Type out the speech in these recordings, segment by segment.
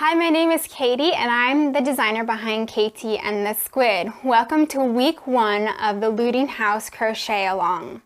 Hi, my name is Katie and I'm the designer behind Katie and the Squid. Welcome to week 1 of the Leudinghause Crochet-Along.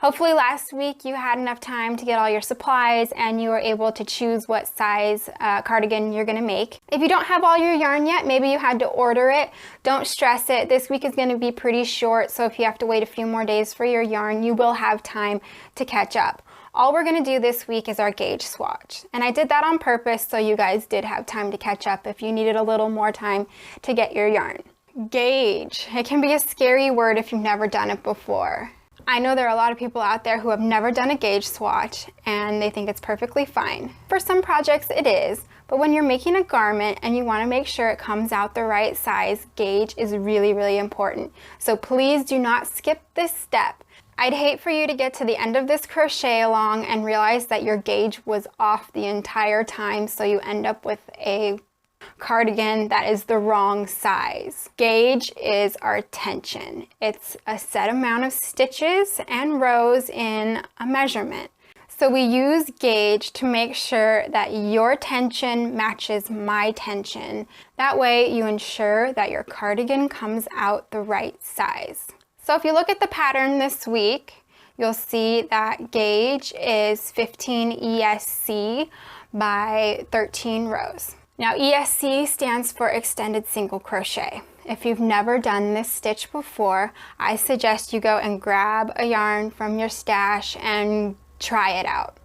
Hopefully last week you had enough time to get all your supplies and you were able to choose what size cardigan you're going to make. If you don't have all your yarn yet, maybe you had to order it. Don't stress it. This week is going to be pretty short, so if you have to wait a few more days for your yarn, you will have time to catch up. All we're going to do this week is our gauge swatch. And I did that on purpose so you guys did have time to catch up if you needed a little more time to get your yarn. Gauge. It can be a scary word if you've never done it before. I know there are a lot of people out there who have never done a gauge swatch and they think it's perfectly fine. For some projects it is, but when you're making a garment and you want to make sure it comes out the right size, gauge is really important. So please do not skip this step. I'd hate for you to get to the end of this crochet along and realize that your gauge was off the entire time, so you end up with a cardigan that is the wrong size. Gauge is our tension. It's a set amount of stitches and rows in a measurement. So we use gauge to make sure that your tension matches my tension. That way you ensure that your cardigan comes out the right size. So if you look at the pattern this week, you'll see that gauge is 15 ESC by 13 rows. Now ESC stands for extended single crochet. If you've never done this stitch before, I suggest you go and grab a yarn from your stash and try it out.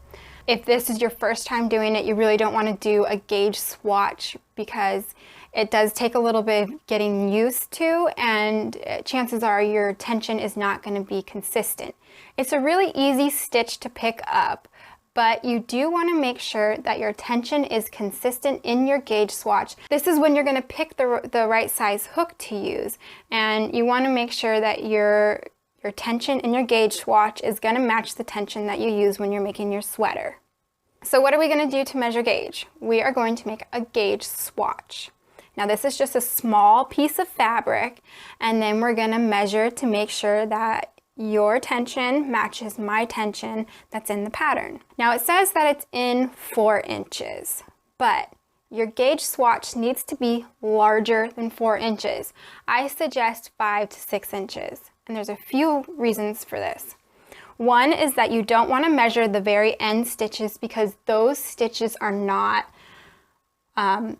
If this is your first time doing it, you really don't want to do a gauge swatch because it does take a little bit of getting used to, and chances are your tension is not going to be consistent. It's a really easy stitch to pick up, but you do want to make sure that your tension is consistent in your gauge swatch. This is when you're going to pick the right size hook to use, and you want to make sure that your tension in your gauge swatch is going to match the tension that you use when you're making your sweater. So what are we going to do to measure gauge? We are going to make a gauge swatch. Now this is just a small piece of fabric, and then we're going to measure to make sure that your tension matches my tension that's in the pattern. Now it says that it's in 4 inches, but your gauge swatch needs to be larger than 4 inches. I suggest 5 to 6 inches, and there's a few reasons for this. One is that you don't want to measure the very end stitches because those stitches are not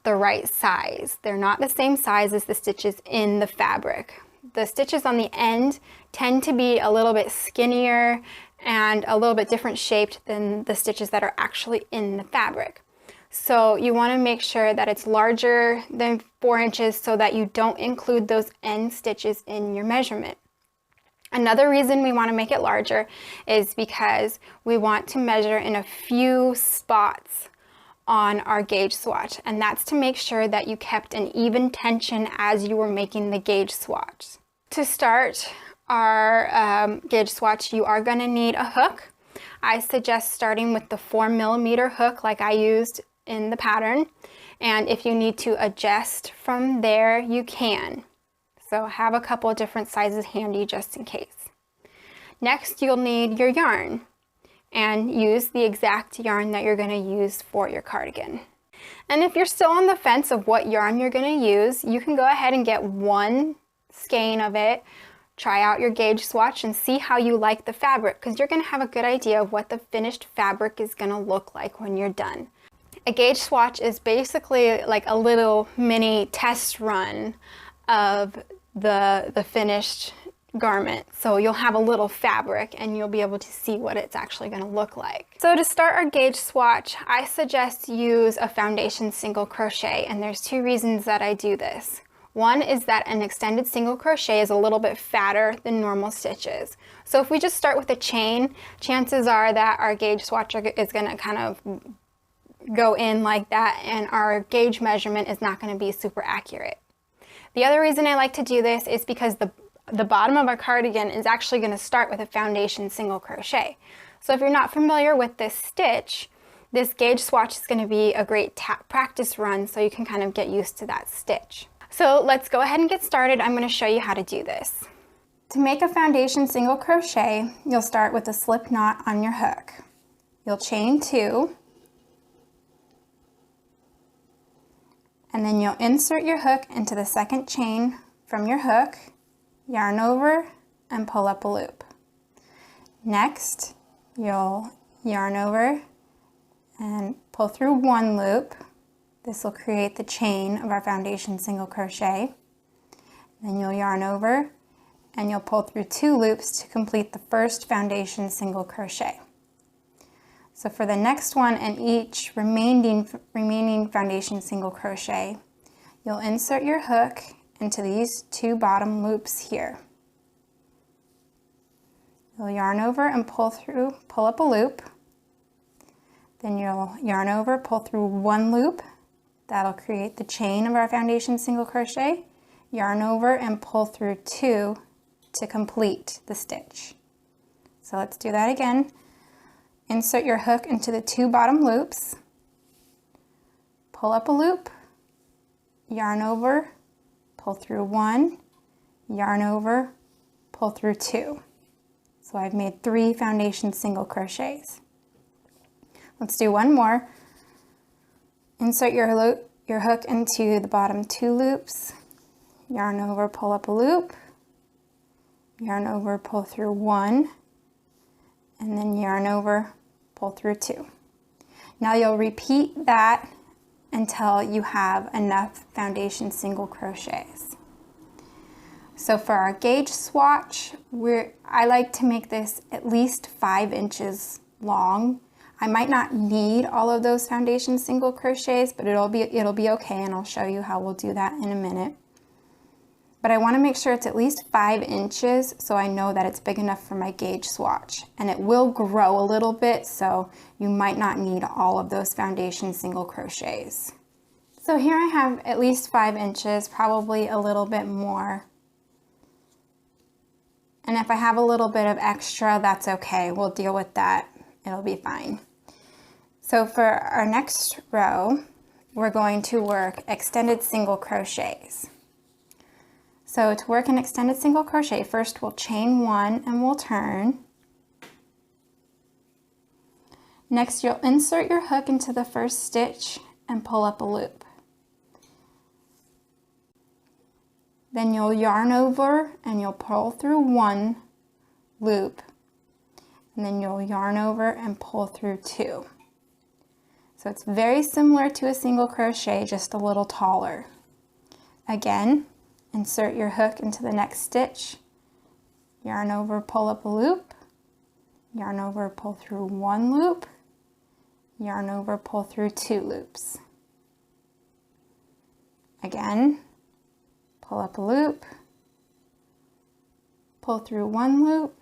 the right size. They're not the same size as the stitches in the fabric. The stitches on the end tend to be a little bit skinnier and a little bit different shaped than the stitches that are actually in the fabric. So you want to make sure that it's larger than 4 inches so that you don't include those end stitches in your measurement. Another reason we want to make it larger is because we want to measure in a few spots on our gauge swatch, and that's to make sure that you kept an even tension as you were making the gauge swatch. To start our gauge swatch, you are going to need a hook. I suggest starting with the 4mm hook like I used in the pattern, and if you need to adjust from there, you can. So have a couple of different sizes handy just in case. Next, you'll need your yarn, and use the exact yarn that you're going to use for your cardigan. And if you're still on the fence of what yarn you're going to use, you can go ahead and get one skein of it, try out your gauge swatch, and see how you like the fabric, because you're going to have a good idea of what the finished fabric is going to look like when you're done. A gauge swatch is basically like a little mini test run of the finished garment. So you'll have a little fabric and you'll be able to see what it's actually going to look like. So to start our gauge swatch, I suggest use a foundation single crochet, and there's 2 reasons that I do this. One is that an extended single crochet is a little bit fatter than normal stitches. So if we just start with a chain, chances are that our gauge swatch is going to kind of go in like that, and our gauge measurement is not going to be super accurate. The other reason I like to do this is because the bottom of our cardigan is actually going to start with a foundation single crochet. So if you're not familiar with this stitch, this gauge swatch is going to be a great practice run so you can kind of get used to that stitch. So let's go ahead and get started. I'm going to show you how to do this. To make a foundation single crochet, you'll start with a slip knot on your hook. You'll chain 2, and then you'll insert your hook into the second chain from your hook, yarn over, and pull up a loop. Next, you'll yarn over and pull through one loop. This will create the chain of our foundation single crochet. Then you'll yarn over and you'll pull through 2 loops to complete the first foundation single crochet. So for the next one and each remaining foundation single crochet, you'll insert your hook into these 2 bottom loops here. You'll yarn over and pull up a loop. Then you'll yarn over, pull through 1 loop. That'll create the chain of our foundation single crochet. Yarn over and pull through 2 to complete the stitch. So let's do that again. Insert your hook into the 2 bottom loops. Pull up a loop. Yarn over, pull through 1, yarn over, pull through 2. So I've made 3 foundation single crochets. Let's do one more. Insert your hook into the bottom 2 loops, yarn over, pull up a loop, yarn over, pull through 1, and then yarn over, pull through 2. Now you'll repeat that until you have enough foundation single crochets. So for our gauge swatch, I like to make this at least 5 inches long. I might not need all of those foundation single crochets, but it'll be okay, and I'll show you how we'll do that in a minute. But I want to make sure it's at least 5 inches so I know that it's big enough for my gauge swatch. And it will grow a little bit, so you might not need all of those foundation single crochets. So here I have at least 5 inches, probably a little bit more. And if I have a little bit of extra, that's okay. We'll deal with that. It'll be fine. So for our next row, we're going to work extended single crochets. So to work an extended single crochet, first we'll chain 1 and we'll turn. Next, you'll insert your hook into the first stitch and pull up a loop. Then you'll yarn over and you'll pull through 1 loop, and then you'll yarn over and pull through 2. So it's very similar to a single crochet, just a little taller. Again, insert your hook into the next stitch, yarn over, pull up a loop, yarn over, pull through 1 loop, yarn over, pull through 2 loops. Again, pull up a loop, pull through 1 loop,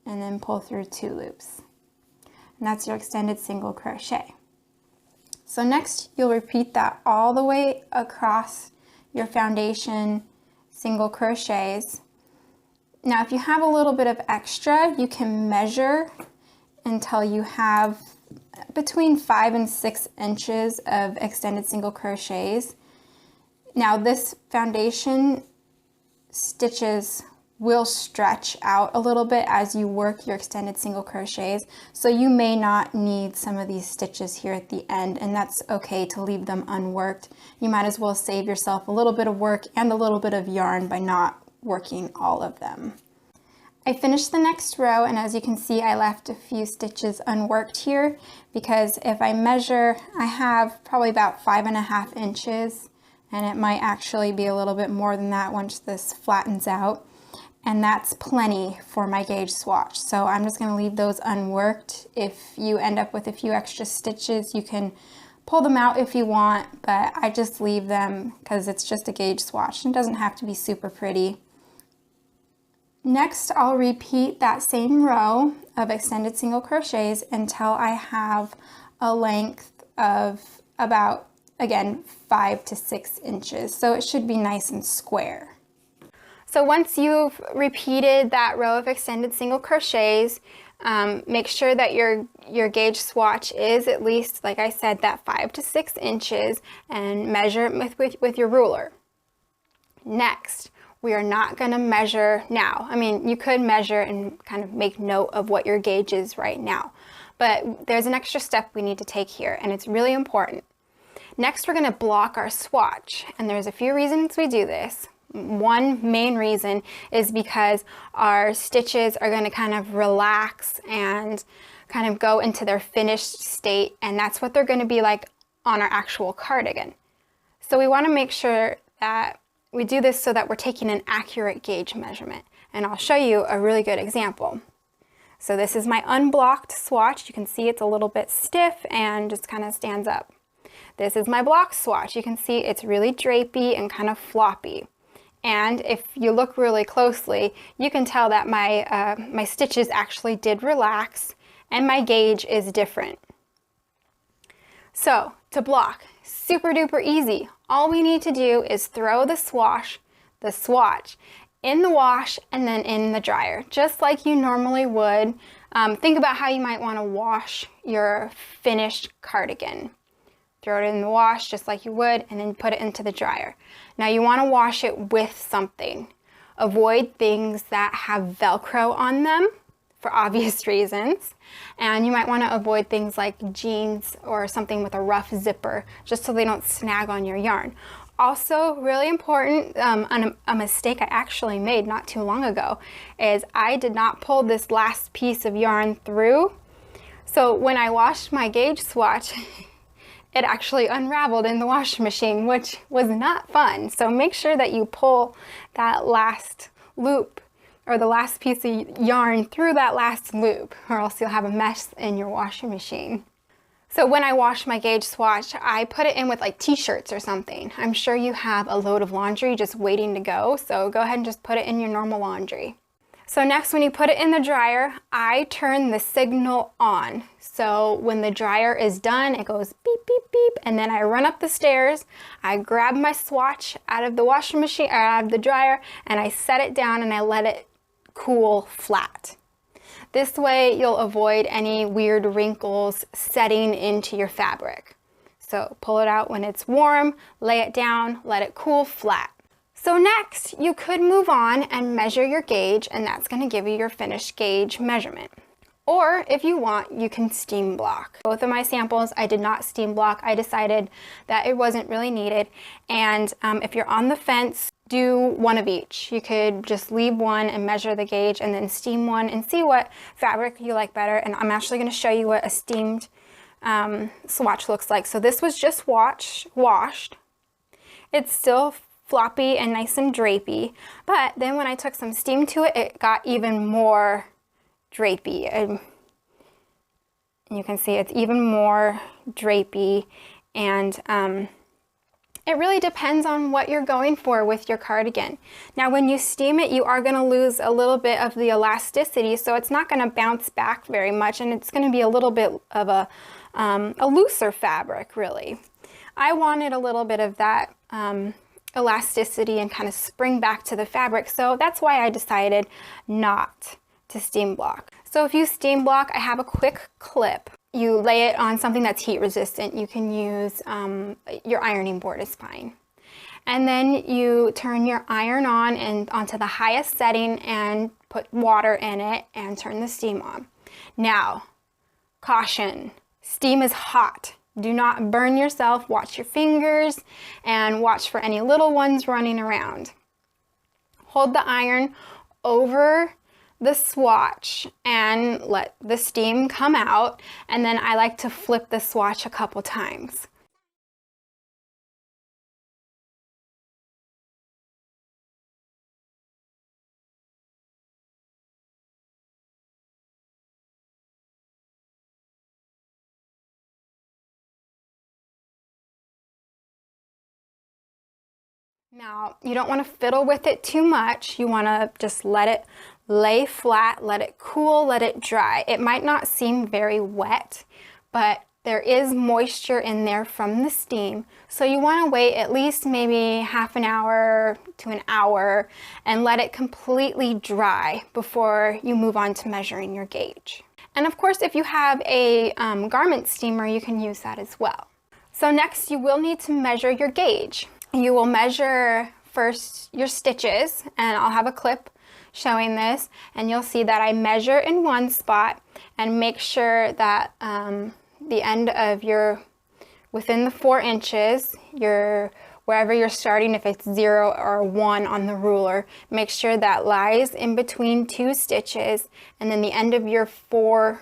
and then pull through 2 loops. And that's your extended single crochet. So next, you'll repeat that all the way across your foundation single crochets. Now, if you have a little bit of extra, you can measure until you have between 5 and 6 inches of extended single crochets. Now, this foundation stitches will stretch out a little bit as you work your extended single crochets, so you may not need some of these stitches here at the end, and that's okay to leave them unworked. You might as well save yourself a little bit of work and a little bit of yarn by not working all of them. I finished the next row, and as you can see, I left a few stitches unworked here because if I measure, I have probably about 5.5 inches, and it might actually be a little bit more than that once this flattens out. And that's plenty for my gauge swatch. So I'm just going to leave those unworked. If you end up with a few extra stitches, you can pull them out if you want, but I just leave them because it's just a gauge swatch and it doesn't have to be super pretty. Next, I'll repeat that same row of extended single crochets until I have a length of about, again, 5 to 6 inches. So it should be nice and square. So once you've repeated that row of extended single crochets, make sure that your gauge swatch is at least, like I said, that 5 to 6 inches, and measure it with your ruler. Next, we are not going to measure now. I mean, you could measure and kind of make note of what your gauge is right now, but there's an extra step we need to take here, and it's really important. Next, we're gonna block our swatch, and there's a few reasons we do this. One main reason is because our stitches are gonna kind of relax and kind of go into their finished state, and that's what they're gonna be like on our actual cardigan. So we wanna make sure that we do this so that we're taking an accurate gauge measurement, and I'll show you a really good example. So this is my unblocked swatch. You can see it's a little bit stiff and just kind of stands up. This is my block swatch. You can see it's really drapey and kind of floppy. And if you look really closely, you can tell that my stitches actually did relax and my gauge is different. So to block, super duper easy. All we need to do is throw the swatch in the wash and then in the dryer, just like you normally would. Think about how you might want to wash your finished cardigan. Throw it in the wash just like you would, and then put it into the dryer. Now you want to wash it with something. Avoid things that have Velcro on them for obvious reasons. And you might want to avoid things like jeans or something with a rough zipper, just so they don't snag on your yarn. Also, really important, a mistake I actually made not too long ago is I did not pull this last piece of yarn through. So when I washed my gauge swatch, it actually unraveled in the washing machine, which was not fun. So make sure that you pull that last loop or the last piece of yarn through that last loop, or else you'll have a mess in your washing machine. So when I wash my gauge swatch, I put it in with like t-shirts or something. I'm sure you have a load of laundry just waiting to go, so go ahead and just put it in your normal laundry. So next, when you put it in the dryer, I turn the signal on. So when the dryer is done, it goes beep, beep, beep, and then I run up the stairs, I grab my swatch out of the washing machine, or out of the dryer, and I set it down and I let it cool flat. This way you'll avoid any weird wrinkles setting into your fabric. So pull it out when it's warm, lay it down, let it cool flat. So next, you could move on and measure your gauge, and that's going to give you your finished gauge measurement. Or if you want, you can steam block. Both of my samples, I did not steam block. I decided that it wasn't really needed. And if you're on the fence, do one of each. You could just leave one and measure the gauge and then steam one and see what fabric you like better. And I'm actually going to show you what a steamed swatch looks like. So this was just washed. It's still floppy and nice and drapey, but then when I took some steam to it, it got even more drapey. And you can see it's even more drapey, and it really depends on what you're going for with your cardigan. Now when you steam it, you are going to lose a little bit of the elasticity, so it's not going to bounce back very much, and it's going to be a little bit of a looser fabric, really. I wanted a little bit of that elasticity and kind of spring back to the fabric, so that's why I decided not to steam block. So if you steam block, I have a quick clip. You lay it on something that's heat resistant. You can use your ironing board is fine. And then you turn your iron on and onto the highest setting and put water in it and turn the steam on. Now, caution, steam is hot. Do not burn yourself. Watch your fingers and watch for any little ones running around. Hold the iron over the swatch and let the steam come out, and then I like to flip the swatch a couple times. Now, you don't want to fiddle with it too much. You want to just let it lay flat, let it cool, let it dry. It might not seem very wet, but there is moisture in there from the steam. So you want to wait at least maybe half an hour to an hour and let it completely dry before you move on to measuring your gauge. And of course, if you have a garment steamer, you can use that as well. So next, you will need to measure your gauge. You will measure first your stitches, and I'll have a clip showing this, and you'll see that I measure in one spot and make sure that the end of your within the 4 inches, wherever you're starting, if it's 0 or 1 on the ruler, make sure that lies in between 2 stitches, and then the end of your 4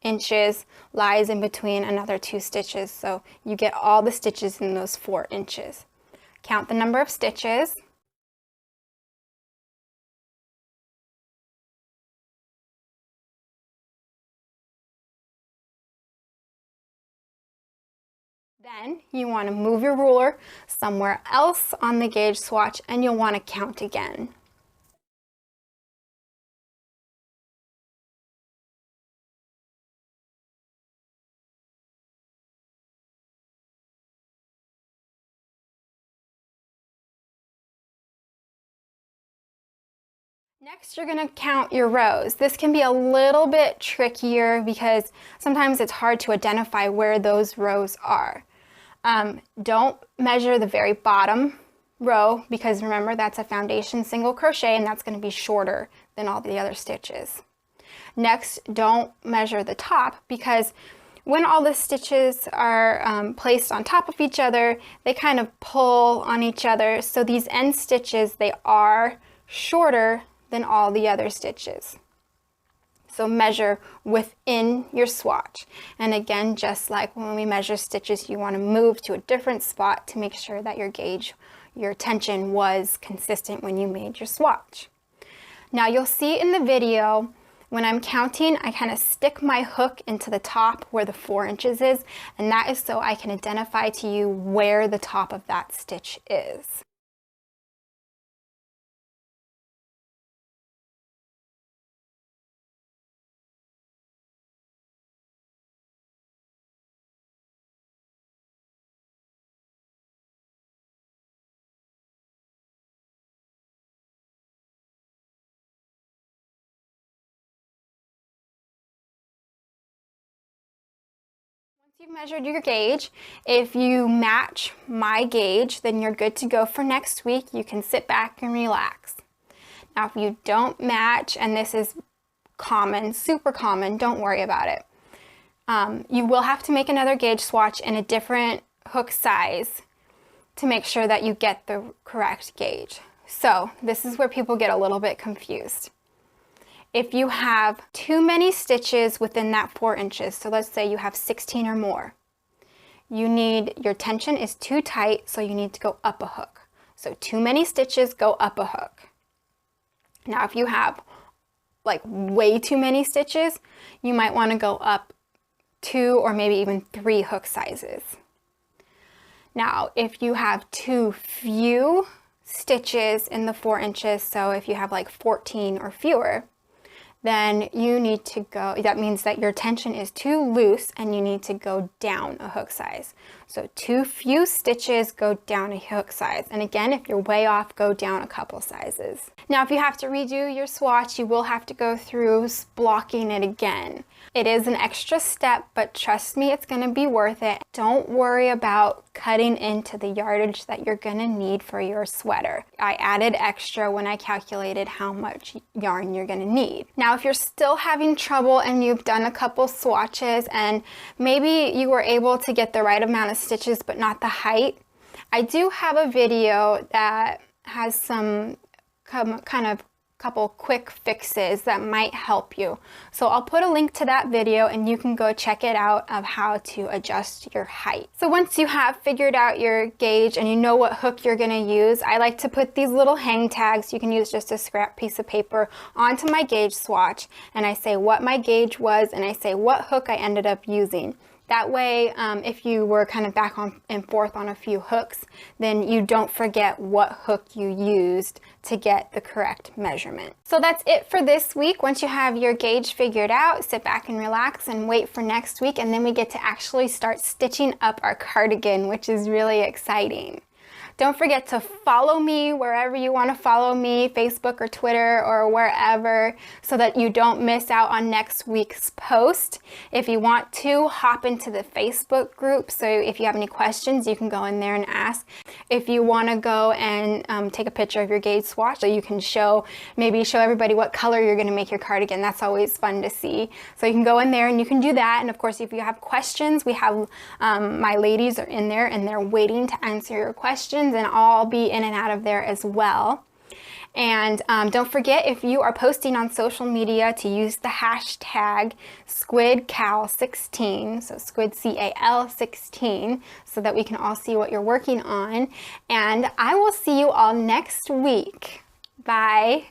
inches lies in between another 2 stitches, so you get all the stitches in those 4 inches. Count the number of stitches. Then you want to move your ruler somewhere else on the gauge swatch, and you'll want to count again. Next, you're going to count your rows. This can be a little bit trickier because sometimes it's hard to identify where those rows are. Don't measure the very bottom row because remember that's a foundation single crochet and that's going to be shorter than all the other stitches. Next, don't measure the top because when all the stitches are placed on top of each other, they kind of pull on each other. So these end stitches, they are shorter than all the other stitches. So measure within your swatch. And again, just like when we measure stitches, you want to move to a different spot to make sure that your gauge, your tension was consistent when you made your swatch. Now you'll see in the video, when I'm counting, I kind of stick my hook into the top where the 4 inches is, and that is so I can identify to you where the top of that stitch is. You've measured your gauge. If you match my gauge, then you're good to go for next week. You can sit back and relax. Now, if you don't match, and this is common, super common, don't worry about it. You will have to make another gauge swatch in a different hook size to make sure that you get the correct gauge. So this is where people get a little bit confused. If you have too many stitches within that 4 inches, so let's say you have 16 or more, your tension is too tight, so you need to go up a hook. So too many stitches, go up a hook. Now if you have like way too many stitches, you might want to go up 2 or maybe even 3 hook sizes. Now if you have too few stitches in the 4 inches, so if you have like 14 or fewer, then you need to go, that means that your tension is too loose and you need to go down a hook size. So too few stitches, go down a hook size. And again, if you're way off, go down a couple sizes. Now, if you have to redo your swatch, you will have to go through blocking it again. It is an extra step, but trust me, it's gonna be worth it. Don't worry about cutting into the yardage that you're gonna need for your sweater. I added extra when I calculated how much yarn you're gonna need. Now, if you're still having trouble and you've done a couple swatches and maybe you were able to get the right amount of stitches but not the height, I do have a video that has some kind of couple quick fixes that might help you. So I'll put a link to that video and you can go check it out of how to adjust your height. So once you have figured out your gauge and you know what hook you're gonna use, I like to put these little hang tags, you can use just a scrap piece of paper, onto my gauge swatch, and I say what my gauge was and I say what hook I ended up using. That way, if you were kind of back and forth on a few hooks, then you don't forget what hook you used to get the correct measurement. So that's it for this week. Once you have your gauge figured out, sit back and relax and wait for next week, and then we get to actually start stitching up our cardigan, which is really exciting. Don't forget to follow me wherever you want to follow me, Facebook or Twitter or wherever, so that you don't miss out on next week's post. If you want to, hop into the Facebook group, so if you have any questions, you can go in there and ask. If you want to go and take a picture of your gauge swatch so you can maybe show everybody what color you're going to make your cardigan. That's always fun to see. So you can go in there and you can do that. And of course, if you have questions, we have my ladies are in there and they're waiting to answer your questions, and I'll be in and out of there as well. And don't forget, if you are posting on social media, to use the hashtag SquidCal16, so Squid CAL16, so that we can all see what you're working on. And I will see you all next week. Bye.